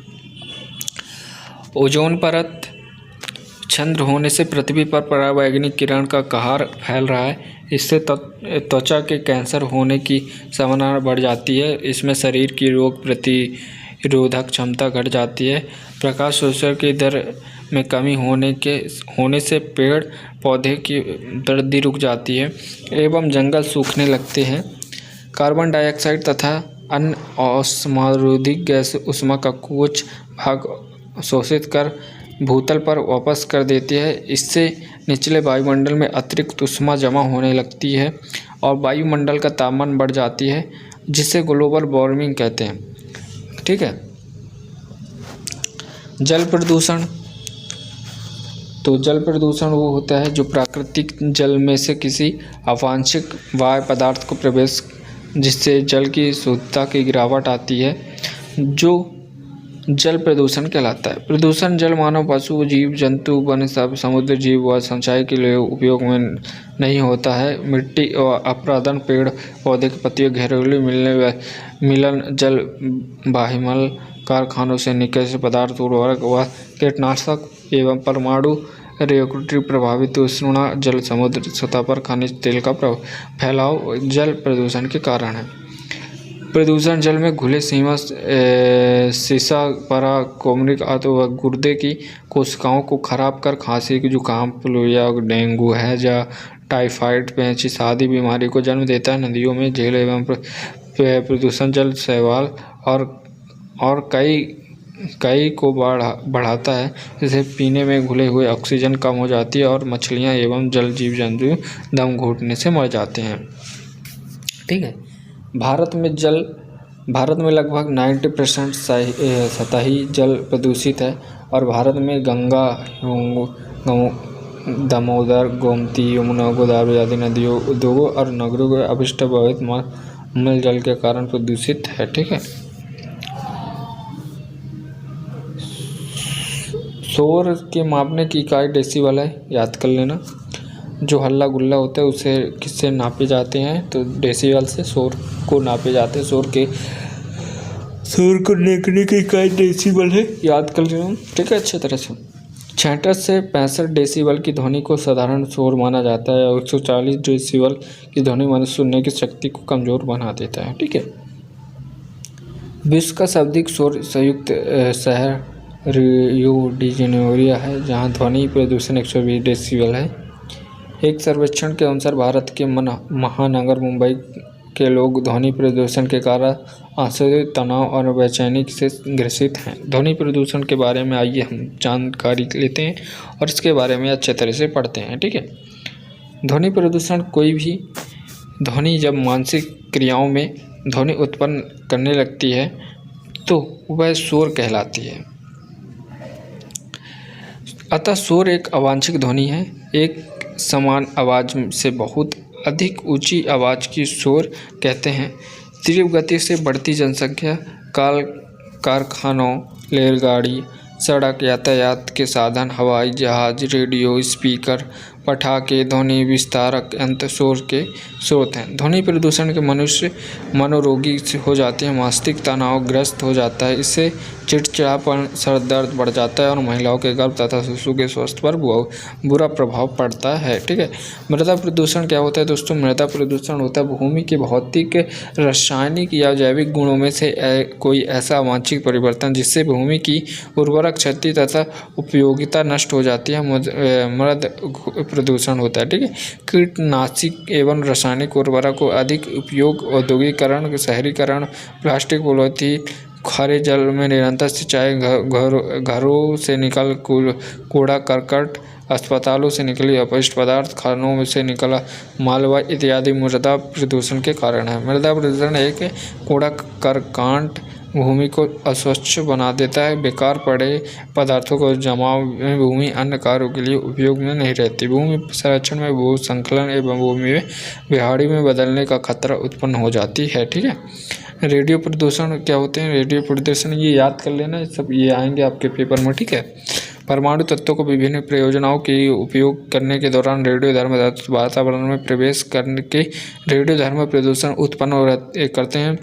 ओजोन परत छिद्र होने से पृथ्वी पर परावैंगनी किरण का कहर फैल रहा है। इससे त्वचा के कैंसर होने की संभावना बढ़ जाती है। इसमें शरीर की रोग प्रतिरोधक क्षमता घट जाती है। प्रकाश शोषण की दर में कमी होने से पेड़ पौधे की वृद्धि रुक जाती है एवं जंगल सूखने लगते हैं। कार्बन डाइऑक्साइड तथा अन्य औष्णरोधी गैस ऊष्मा का कुछ भाग शोषित कर भूतल पर वापस कर देती है। इससे निचले वायुमंडल में अतिरिक्त ऊष्मा जमा होने लगती है और वायुमंडल का तापमान बढ़ जाती है, जिसे ग्लोबल वार्मिंग कहते हैं। ठीक है। जल प्रदूषण। तो जल प्रदूषण वो होता है जो प्राकृतिक जल में से किसी अवांछित वायु पदार्थ को प्रवेश, जिससे जल की शुद्धता की गिरावट आती है, जो जल प्रदूषण कहलाता है। प्रदूषण जल मानव, पशु, जीव जंतु, वन, समुद्र जीव व सिंचाई के लिए उपयोग में नहीं होता है। मिट्टी और अपरदन, पेड़ पौधे की पत्तियों, घरेलू मिलन, जल वाहिमल, कारखानों से निकासी पदार्थ, उर्वरक व कीटनाशक एवं परमाणु रिएक्टर प्रभावित उष्ण जल, समुद्र सतह पर खनिज तेल का फैलाव जल प्रदूषण के कारण है। प्रदूषण जल में घुले सीसा, परा, कोमरिक अथवा गुर्दे की कोशिकाओं को खराब कर खांसी, जुकाम, फ्लूया, डेंगू है या टाइफाइड, पेचिश आदि बीमारी को जन्म देता है। नदियों में झील एवं प्रदूषण जल शैवाल और कई कई को बढ़ाता है, जिससे पीने में घुले हुए ऑक्सीजन कम हो जाती है और मछलियाँ एवं जल जीव जंतु दम घुटने से मर जाते हैं। ठीक है। भारत में लगभग 90% सतही जल प्रदूषित है और भारत में गंगा, दामोदर, गोमती, यमुना, गोदावरी आदि नदियों, उद्योगों और नगरों के अपशिष्ट बहुत मल जल के कारण प्रदूषित है। ठीक है। शोर के मापने की इकाई डेसिबल है, याद कर लेना। जो हल्ला गुल्ला होता है उसे किससे नापे जाते हैं, तो डेसिबल से शोर को नापे जाते हैं। शोर को नापने की इकाई डेसिबल है, याद कर लेना। ठीक है, अच्छी तरह से। 66 से 65 डेसिबल की ध्वनि को साधारण शोर माना जाता है और 140 डेसिबल की ध्वनि मनुष्य सुनने की शक्ति को कमज़ोर बना देता है। ठीक है। विश्व का सर्वाधिक शोर संयुक्त शहर रियो डी जेनेरियो है, जहां ध्वनि प्रदूषण 120 डेसिबल है। एक सर्वेक्षण के अनुसार भारत के महानगर मुंबई के लोग ध्वनि प्रदूषण के कारण आश्चर्य, तनाव और बेचैनी से ग्रसित हैं। ध्वनि प्रदूषण के बारे में आइए हम जानकारी लेते हैं और इसके बारे में अच्छे तरह से पढ़ते हैं। ठीक है। ध्वनि प्रदूषण कोई भी ध्वनि जब मानसिक क्रियाओं में ध्वनि उत्पन्न करने लगती है तो वह शोर कहलाती है। अतः शोर एक अवांछित ध्वनि है। एक समान आवाज़ से बहुत अधिक ऊंची आवाज़ की शोर कहते हैं। तीव्र गति से बढ़ती जनसंख्या, कारखानों, रेलगाड़ी, सड़क यातायात के साधन, हवाई जहाज, रेडियो, स्पीकर, पटाखे, ध्वनि विस्तारक यंत्र शोर के स्रोत हैं। ध्वनि प्रदूषण के मनुष्य मनोरोगी हो जाते हैं, मानसिक तनाव ग्रस्त हो जाता है। इससे चिड़चिड़ापन, सर दर्द बढ़ जाता है और महिलाओं के गर्भ तथा शिशु के स्वास्थ्य पर बुरा प्रभाव पड़ता है। ठीक है। मृदा प्रदूषण क्या होता है दोस्तों? मृदा प्रदूषण होता है भूमि के भौतिक, रासायनिक या जैविक गुणों में से कोई ऐसा अवांछित परिवर्तन जिससे भूमि की उर्वरक शक्ति तथा उपयोगिता नष्ट हो जाती है, मृदा प्रदूषण होता है। ठीक है। कीटनाशक एवं रासायनिक उर्वरक को अधिक उपयोग, औद्योगिकरण, शहरीकरण, प्लास्टिक पॉलीथीन, खारे जल में निरंतर सिंचाई, घरों से निकल कूड़ा करकट, अस्पतालों से निकली अपशिष्ट पदार्थ, खानों में से निकला मालवा इत्यादि मृदा प्रदूषण के कारण है। मृदा प्रदूषण एक कूड़ा करकांड भूमि को अस्वच्छ बना देता है। बेकार पड़े पदार्थों को जमाव में भूमि अन्य कार्यों के लिए उपयोग में नहीं रहती। भूमि संरक्षण में भू संकलन एवं भूमि में बिहाड़ी में बदलने का खतरा उत्पन्न हो जाती है। ठीक है। रेडियो प्रदूषण क्या होते हैं? रेडियो प्रदूषण ये याद कर लेना, सब ये आएंगे आपके पेपर में। ठीक है। परमाणु तत्वों को विभिन्न प्रयोजनों के उपयोग करने के दौरान रेडियोधर्मी वातावरण में प्रवेश करने के रेडियोधर्मी प्रदूषण उत्पन्न करते हैं।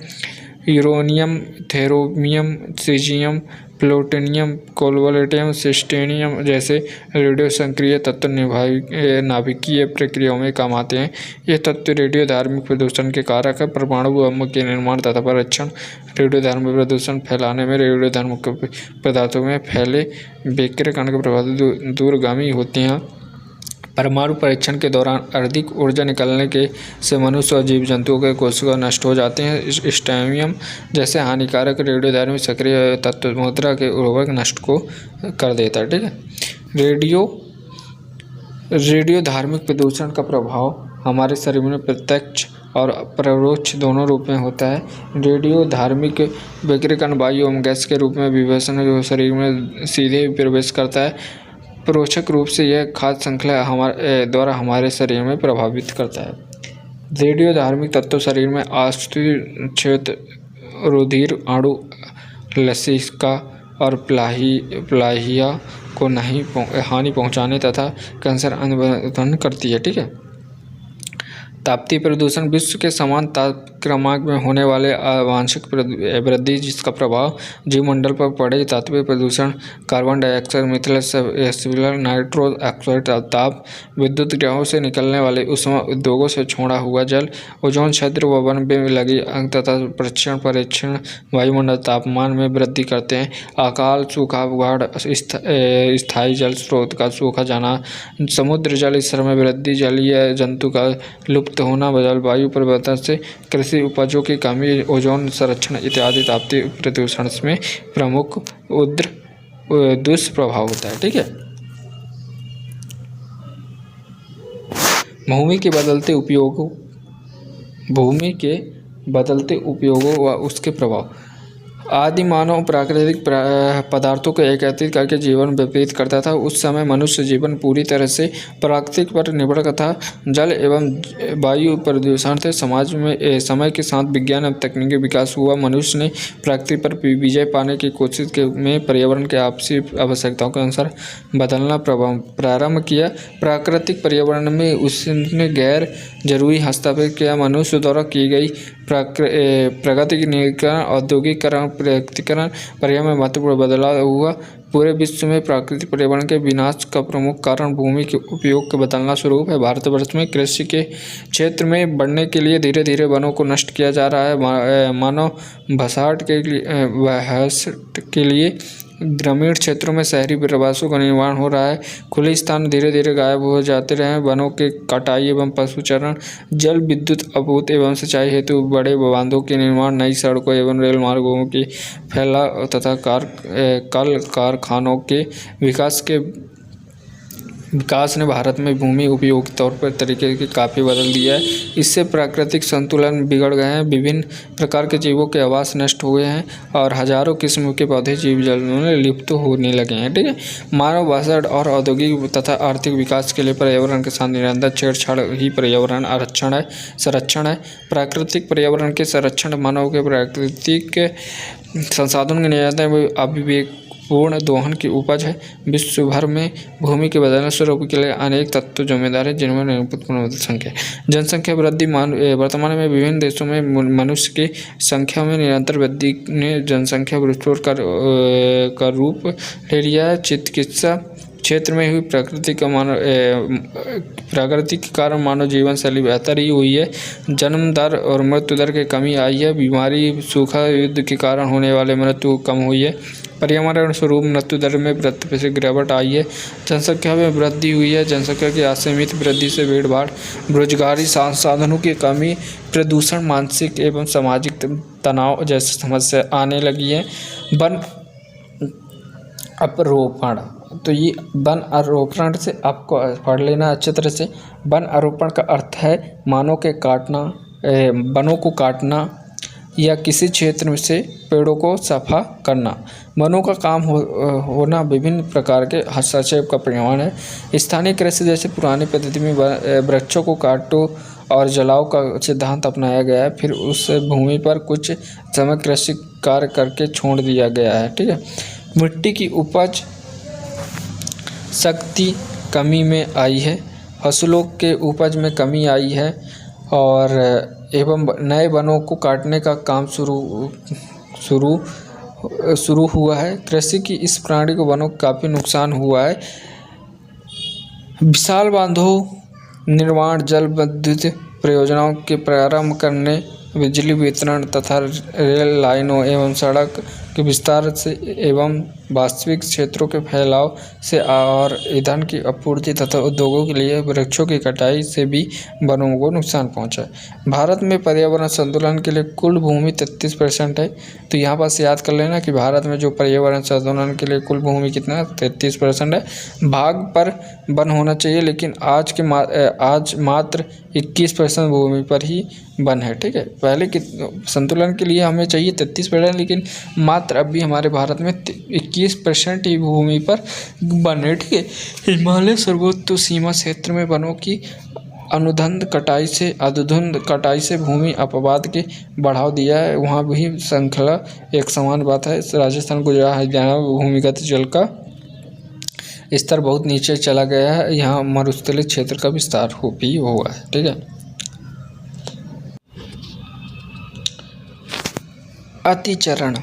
यूरेनियम, थोरियम, सीजियम, प्लूटोनियम, कोबाल्टियम, सिस्टीनियम जैसे रेडियो सक्रिय तत्व नाभिकीय प्रक्रियाओं में काम आते हैं। ये तत्व रेडियोधर्मी प्रदूषण के कारक है। परमाणु बम के निर्माण तथा परीक्षण रेडियोधर्मी प्रदूषण फैलाने में रेडियोधर्मी पदार्थों में फैले विकिरण कण के प्रभाव दूरगामी होते हैं। परमाणु परीक्षण के दौरान अधिक ऊर्जा निकलने के से मनुष्य और जीव जंतुओं के कोशिका नष्ट हो जाते हैं। स्ट्रोमियम जैसे हानिकारक रेडियोधर्मी सक्रिय तत्व मुद्रा के उर्वरक नष्ट को कर देता है। ठीक है। रेडियोधर्मिक प्रदूषण का प्रभाव हमारे शरीर में प्रत्यक्ष और परोक्ष दोनों रूप में होता है। रेडियोधर्मिक विकिरण वायु एवं गैस के रूप में विभेषण शरीर में सीधे प्रवेश करता है। परोक्षक रूप से यह खाद्य श्रृंखला हमारे शरीर में प्रभावित करता है। रेडियोधर्मिक तत्व शरीर में अस्थिक्षेत्र, रुधिर अणु, लसिका और प्लाहिया को नहीं हानि पहुंचाने तथा कैंसर उत्पन्न करती है। ठीक है। तापीय प्रदूषण विश्व के समान ताप क्रमांक में होने वाले आंशिक वृद्धि जिसका प्रभाव जीवमंडल पर पड़े। तापीय प्रदूषण carbon dioxide, methane, nitrous oxide, ताप विद्युत ग्रहों से निकलने वाले ऊष्मा उद्योगों से छोड़ा हुआ जल, ओजोन क्षेत्र व वन में लगी आग तथा परीक्षण वायुमंडल तापमान में वृद्धि करते हैं। अकाल, सूखा, बाढ़, स्थायी जल स्रोत का सूखा जाना, समुद्र जल स्तर में वृद्धि, जलीय जंतु का लुप्त लुप्त होना, जलवायु परिवर्तन से कृषि उपजों की कमी, ओजोन संरक्षण इत्यादि तापीय प्रदूषण में प्रमुख दुष्प्रभाव होता है। ठीक है। भूमि के बदलते उपयोगों व उसके प्रभाव। आदि मानव प्राकृतिक पदार्थों को एकत्रित करके जीवन व्यतीत करता था। उस समय मनुष्य जीवन पूरी तरह से प्राकृतिक पर निर्भर था। जल एवं वायु प्रदूषण से समाज में समय के साथ विज्ञान एवं तकनीकी विकास हुआ। मनुष्य ने प्रकृति पर विजय पाने की कोशिश में पर्यावरण के आपसी आवश्यकताओं के अनुसार बदलना प्रारंभ किया। प्राकृतिक पर्यावरण में उसने गैर जरूरी हस्तक्षेप किया। मनुष्य द्वारा की गई प्रगतिकरण, औद्योगिकरण, पर्यावरण में महत्वपूर्ण बदलाव हुआ। पूरे विश्व में प्राकृतिक पर्यावरण के विनाश का प्रमुख कारण भूमि के उपयोग का बदलना स्वरूप है। भारतवर्ष में कृषि के क्षेत्र में बढ़ने के लिए धीरे धीरे वनों को नष्ट किया जा रहा है। मानव बसाहट के लिए ग्रामीण क्षेत्रों में शहरी प्रवासों का निर्माण हो रहा है। खुले स्थान धीरे धीरे गायब हो जाते रहे। वनों के कटाई एवं पशुचारण, जल विद्युत आपूर्ति एवं सिंचाई हेतु बड़े बांधों के निर्माण, नई सड़कों एवं रेल मार्गों की फैलाव तथा कल कारखानों के विकास ने भारत में भूमि उपयोग के तौर पर तरीके के काफ़ी बदल दिया है। इससे प्राकृतिक संतुलन बिगड़ गए हैं, विभिन्न प्रकार के जीवों के आवास नष्ट हुए हैं और हजारों किस्म के पौधे जीव जंतु में लिप्त होने लगे हैं। ठीक है। मानव बसाहट और औद्योगिक तथा आर्थिक विकास के लिए पर्यावरण के साथ निरंतर छेड़छाड़ ही पर्यावरण संरक्षण है। प्राकृतिक पर्यावरण के संरक्षण मानव के प्राकृतिक संसाधनों के नियंत्रण पूर्ण दोहन की उपज है। विश्व भर में भूमि के बदलने स्वरूप के लिए अनेक तत्व जिम्मेदार हैं, जिनमें निम्नलिखित संख्या जनसंख्या वृद्धि। वर्तमान में विभिन्न देशों में मनुष्य की संख्या में निरंतर वृद्धि ने जनसंख्या विस्फोट का रूप ले लिया है। चिकित्सा क्षेत्र में हुई प्रकृति के कारण मानव जीवन शैली बेहतर ही हुई है। जन्म दर और मृत्यु दर की कमी आई है। बीमारी, सूखा, युद्ध के कारण होने वाले मृत्यु कम हुई है। पर्यावरण स्वरूप मृत्यु दर में गिरावट आई है। जनसंख्या में वृद्धि हुई है। जनसंख्या की असीमित वृद्धि से भीड़-भाड़, बेरोजगारी, संसाधनों की कमी, प्रदूषण, मानसिक एवं सामाजिक तनाव जैसी समस्या आने लगी है। वन आरोपण, तो ये वन आरोपण से आपको पढ़ लेना अच्छी तरह से। वन आरोपण का अर्थ है वनों को काटना या किसी क्षेत्र से पेड़ों को सफा करना। वनों का काम होना विभिन्न प्रकार के हस्तक्षेप का परिणाम है। स्थानीय कृषि जैसे पुरानी पद्धति में वृक्षों को काटो और जलाओ का सिद्धांत अपनाया गया है। फिर उस भूमि पर कुछ समय कृषि कार्य करके छोड़ दिया गया है। ठीक है। मिट्टी की उपज शक्ति कमी में आई है। फसलों के उपज में कमी आई है और एवं नए वनों को काटने का काम शुरू हुआ है। कृषि की इस प्रणाली को वनों को काफ़ी नुकसान हुआ है। विशाल बांधों निर्माण, जल विद्युत परियोजनाओं के प्रारंभ करने, बिजली वितरण तथा रेल लाइनों एवं सड़क के विस्तार से एवं वास्तविक क्षेत्रों के फैलाव से और ईंधन की आपूर्ति तथा उद्योगों के लिए वृक्षों की कटाई से भी वनों को नुकसान पहुंचा है। भारत में पर्यावरण संतुलन के लिए कुल भूमि 33% है। तो यहाँ पास याद कर लेना कि भारत में जो पर्यावरण संतुलन के लिए कुल भूमि कितना 33% है। भाग पर वन होना चाहिए, लेकिन आज मात्र 21% भूमि पर ही वन है। ठीक है। पहले संतुलन के लिए हमें चाहिए 33%, लेकिन मात्र अभी हमारे भारत में 21% ही भूमि पर वन है। ठीक है। हिमालय सर्वोच्च सीमा क्षेत्र में वनों की अनुधंध कटाई से भूमि अपवाद के बढ़ाव दिया है। वहाँ भी श्रृंखला एक समान बात है। राजस्थान, गुजरात, हरियाणा भूमिगत जल का स्तर बहुत नीचे चला गया है। यहाँ मरुस्थलीय क्षेत्र का विस्तार भी हुआ है। ठीक है। अतिचरण,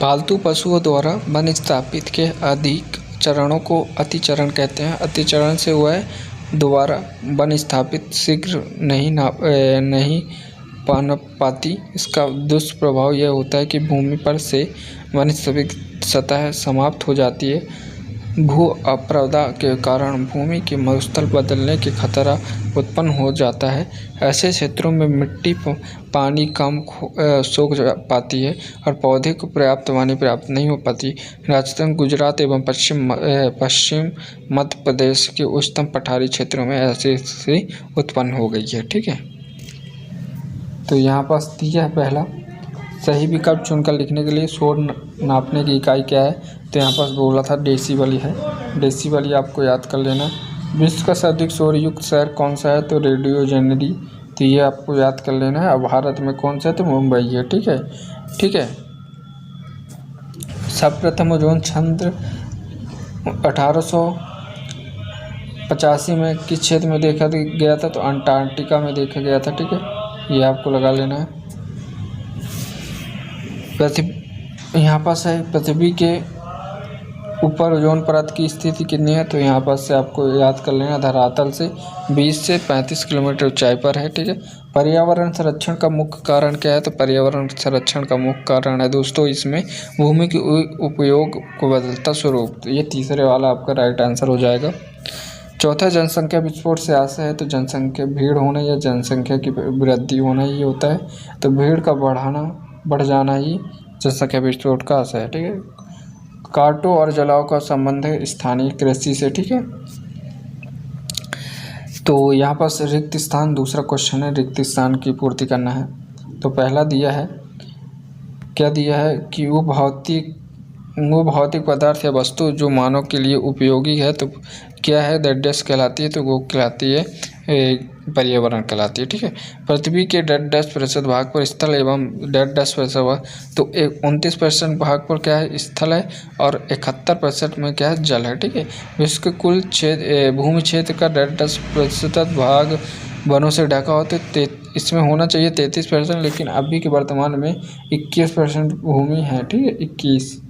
पालतू पशुओं द्वारा वन स्थापित के अधिक चरणों को अतिचरण कहते हैं। अतिचरण से हुआ है दोबारा वन स्थापित शीघ्र नहीं पनप पाती। इसका दुष्प्रभाव यह होता है कि भूमि पर से वन सतह समाप्त हो जाती है। भू अपरदन के कारण भूमि के मरुस्थल बदलने के खतरा उत्पन्न हो जाता है। ऐसे क्षेत्रों में मिट्टी पानी कम सोख पाती है और पौधे को पर्याप्त पानी प्राप्त नहीं हो पाती। राजस्थान, गुजरात एवं पश्चिम मध्य प्रदेश के उच्चतम पठारी क्षेत्रों में ऐसी स्थिति उत्पन्न हो गई है। ठीक है, तो यहाँ पास दिया है पहला सही विकल्प चुनकर लिखने के लिए शोर नापने की इकाई क्या है, तो यहाँ पास बोला था डेसिबल ही है। डेसिबल ही आपको याद कर लेना। विश्व का सर्वाधिक शोर युक्त शहर कौन सा है, तो रेडियो जेनेरी, तो ये आपको याद कर लेना है। अब भारत में कौन सा है, तो मुंबई है। ठीक है, ठीक है। सर्वप्रथम ओजोन छंद 1885 में किस क्षेत्र में देखा गया था, तो अंटार्कटिका में देखा गया था। ठीक है, ये आपको लगा लेना है। यहाँ पास है पृथ्वी के ऊपर ओजोन परत की स्थिति कितनी है, तो यहाँ पास से आपको याद कर लेना, धरातल से 20 से 35 किलोमीटर ऊंचाई पर है। ठीक है, पर्यावरण संरक्षण का मुख्य कारण क्या है, तो पर्यावरण संरक्षण का मुख्य कारण है दोस्तों इसमें भूमि के उपयोग को बदलता स्वरूप। तो ये तीसरे वाला आपका राइट आंसर हो जाएगा। चौथा, जनसंख्या विस्फोट से आशय है, तो जनसंख्या भीड़ होना या जनसंख्या की वृद्धि होना ही होता है। तो भीड़ का बढ़ जाना ही जनसंख्या विस्फोट का आशय है। ठीक है, काटो और जलाओ का संबंध है स्थानीय कृषि से। ठीक है, तो यहाँ पास रिक्त स्थान, दूसरा क्वेश्चन है रिक्त स्थान की पूर्ति करना है। तो पहला दिया है, क्या दिया है कि वो भौतिक पदार्थ या वस्तु जो मानव के लिए उपयोगी है, तो क्या है, दैट कहलाती है, तो वो कहलाती है पर्यावरण कहलाती है। ठीक है, पृथ्वी के 10% भाग पर स्थल एवं 10% भाग, तो 29% भाग पर क्या है, स्थल है और 71% में क्या है, जल है। ठीक है, विश्व के कुल भूमि क्षेत्र का 10% भाग वनों से ढका होता है। इसमें होना चाहिए 33%, लेकिन अभी के वर्तमान में 21% भूमि है। ठीक है, 21।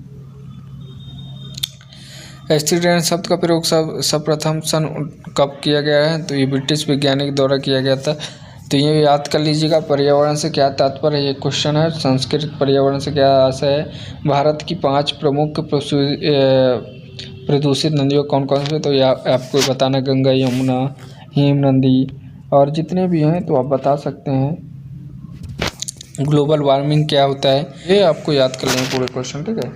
एसिड रेन शब्द का प्रयोग सर्वप्रथम सन कब किया गया है, तो ये ब्रिटिश वैज्ञानिक द्वारा किया गया था। तो ये याद कर लीजिएगा। पर्यावरण से क्या तात्पर्य है, ये क्वेश्चन है। सांस्कृतिक पर्यावरण से क्या आशय है, भारत की 5 प्रमुख प्रदूषित नदियों कौन कौन से, तो ये आपको बताना, गंगा, यमुना, हेम नदी और जितने भी हैं, तो आप बता सकते हैं। ग्लोबल वार्मिंग क्या होता है, ये आपको याद कर लेंगे पूरे क्वेश्चन। ठीक है,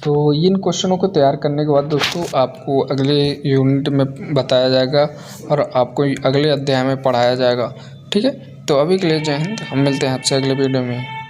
तो इन क्वेश्चनों को तैयार करने के बाद दोस्तों आपको अगले यूनिट में बताया जाएगा और आपको अगले अध्याय में पढ़ाया जाएगा। ठीक है, तो अभी के लिए जय हिंद। हम मिलते हैं आपसे अगले वीडियो में।